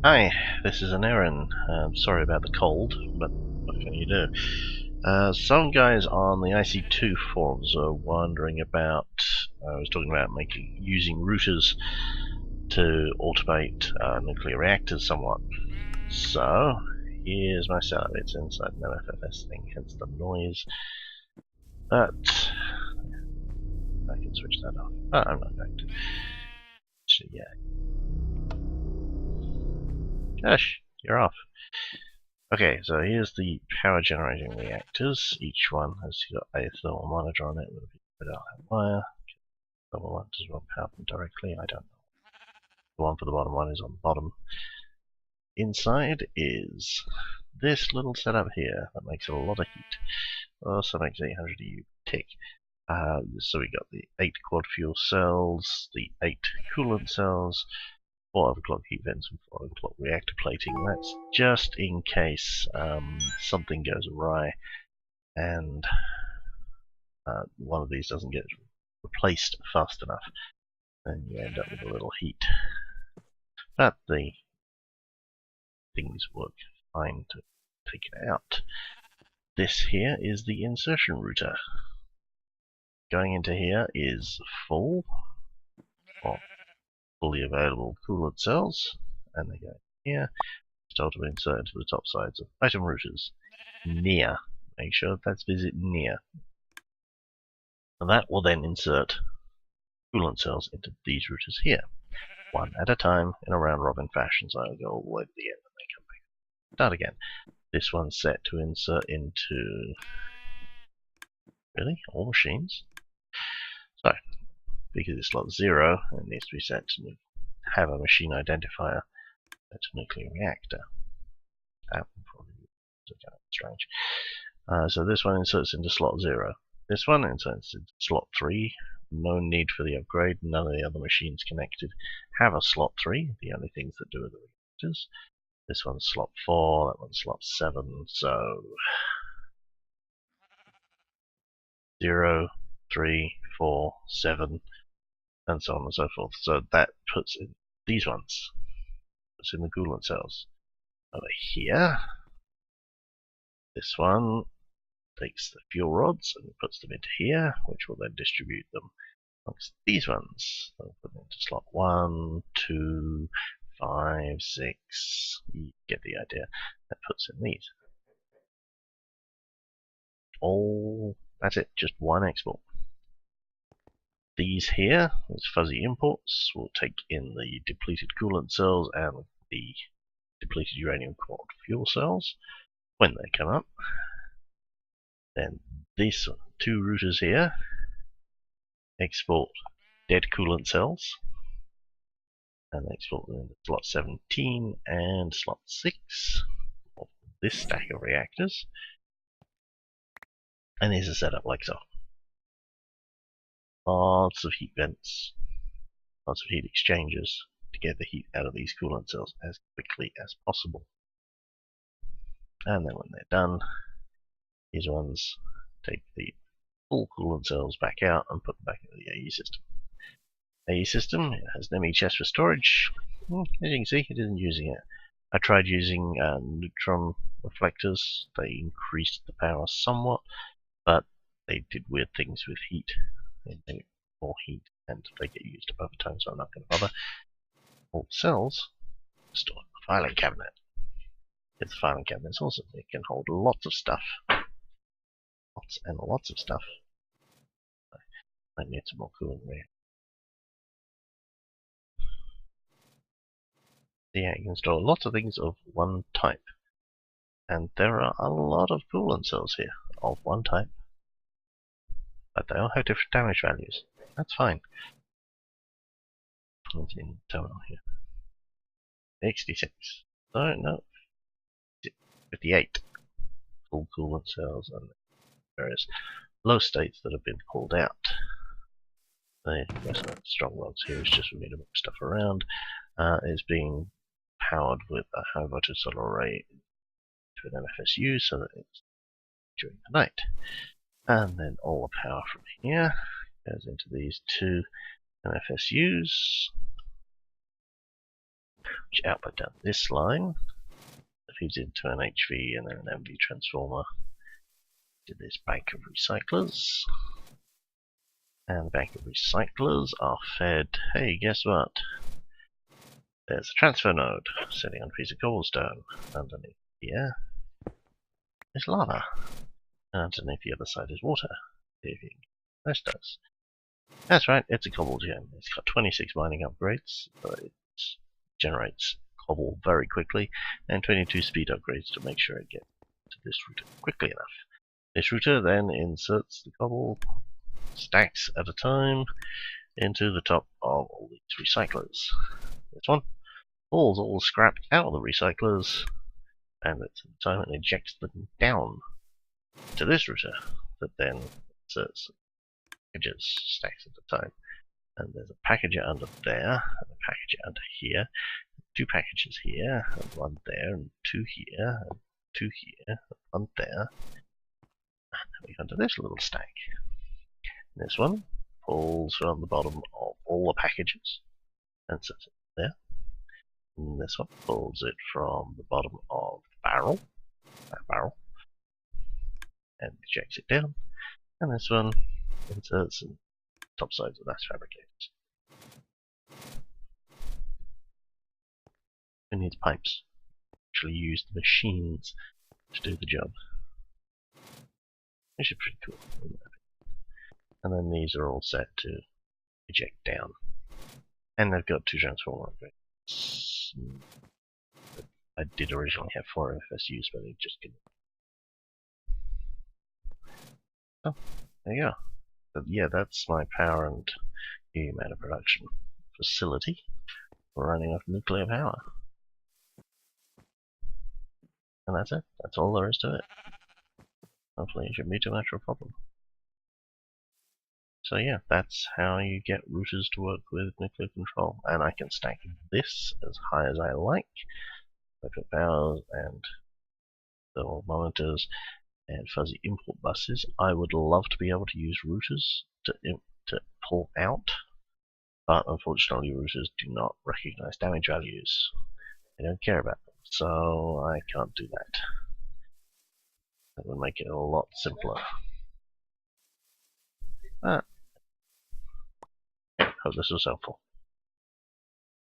Hi, this is an Aaron. Sorry about the cold, but what can you do? Some guys on the IC2 forums are wondering about. I was talking about using routers to automate nuclear reactors somewhat. So here's my setup. It's inside an MFFS thing, hence the noise. But I can switch that off. Oh, I'm not going to. Actually, yeah. Gosh, you're off. Okay, so here's the power generating reactors. Each one has got a thermal monitor on it with a bit of wire. Thermal one does not power them directly, I don't know. The one for the bottom one is on the bottom. Inside is this little setup here that makes a lot of heat. Also makes 800 EU tick. So we got the 8 quad fuel cells, the 8 coolant cells, 4 overclock heat vents and 4 overclock reactor plating. That's just in case something goes awry and one of these doesn't get replaced fast enough, then you end up with a little heat. But the things work fine to take it out. This here is the insertion router. Going into here is full, or fully available coolant cells, and they go here. Start to insert into the top sides of item routers. Near. Make sure that's visit near. And that will then insert coolant cells into these routers here, one at a time in a round robin fashion. So I'll go all the way to the end and they come back. Start again. This one's set to insert into really all machines. So because it's slot 0, it needs to be set to have a machine identifier to nuclear reactor. That would probably be kind of strange. So this one inserts into slot 0. This one inserts into slot 3. No need for the upgrade. None of the other machines connected have a slot 3. The only things that do are the reactors. This one's slot 4. That one's slot 7. So 0, 3, 4, 7, and so on and so forth. So that puts in these ones. Puts in the coolant cells. Over here, this one takes the fuel rods and puts them into here, which will then distribute them amongst these ones. So put them into slot 1, 2, 5, 6. You get the idea. That puts in these. That's it, just one export. These here, as fuzzy imports, will take in the depleted coolant cells and the depleted uranium core fuel cells when they come up. Then these 2 routers here export dead coolant cells, and they export them into slot 17 and slot 6 of this stack of reactors. And here's a setup like so. Lots of heat vents, lots of heat exchangers to get the heat out of these coolant cells as quickly as possible. And then when they're done, these ones take the full coolant cells back out and put them back into the AE system. AE system, it has an ME chest for storage. As you can see, it isn't using it. I tried using neutron reflectors. They increased the power somewhat, but they did weird things with heat. They make more heat and they get used up over time, so I'm not going to bother. All the cells are stored in the filing cabinet. It's the filing cabinet is awesome. It can hold lots of stuff. Lots and lots of stuff. I need some more cooling there. Yeah, you can store lots of things of one type. And there are a lot of coolant cells here of one type. But they all have different damage values. That's fine. It's in terminal here. 66. No. 58. Full coolant cells and various low states that have been pulled out. The rest of the strong rods here is just for me to move stuff around. Is being powered with a high voltage solar array to an MFSU so that it's during the night. And then all the power from here goes into these 2 MFSUs. which output down this line. It feeds into an HV and then an MV transformer to this bank of recyclers. And the bank of recyclers are fed, hey, guess what? There's a transfer node sitting on a piece of cobblestone. Underneath here is lava. And underneath the other side is water. See if you can guess this. That's right, it's a cobble gem. It's got 26 mining upgrades, so it generates cobble very quickly, and 22 speed upgrades to make sure it gets to this router quickly enough. This router then inserts the cobble stacks at a time into the top of all these recyclers. This one pulls all the scrap out of the recyclers, and at the time it ejects them down to this router that then inserts packages stacks at a time. And there's a packager under there, and a packager under here, 2 packages here, and 1 there, and 2 here, and 2 here, and 1 there. And then we go to this little stack. This one pulls from the bottom of all the packages and sets it there. And this one pulls it from the bottom of the barrel, and ejects it down. And this one inserts in top sides of that fabricators. It needs pipes. Actually use the machines to do the job. Which is pretty cool. And then these are all set to eject down. And they've got 2 transformer upgrades. I did originally have 4 FSUs, but they just couldn't. Oh, there you go. But yeah, that's my power and helium matter production facility for running off nuclear power. And that's it. That's all there is to it. Hopefully it shouldn't be too much of a problem. So yeah, that's how you get routers to work with nuclear control. And I can stack this as high as I like. Electric powers and thermal monitors and fuzzy import buses. I would love to be able to use routers to pull out, but unfortunately routers do not recognize damage values. They don't care about them, so I can't do that. That would make it a lot simpler. Hope this was helpful.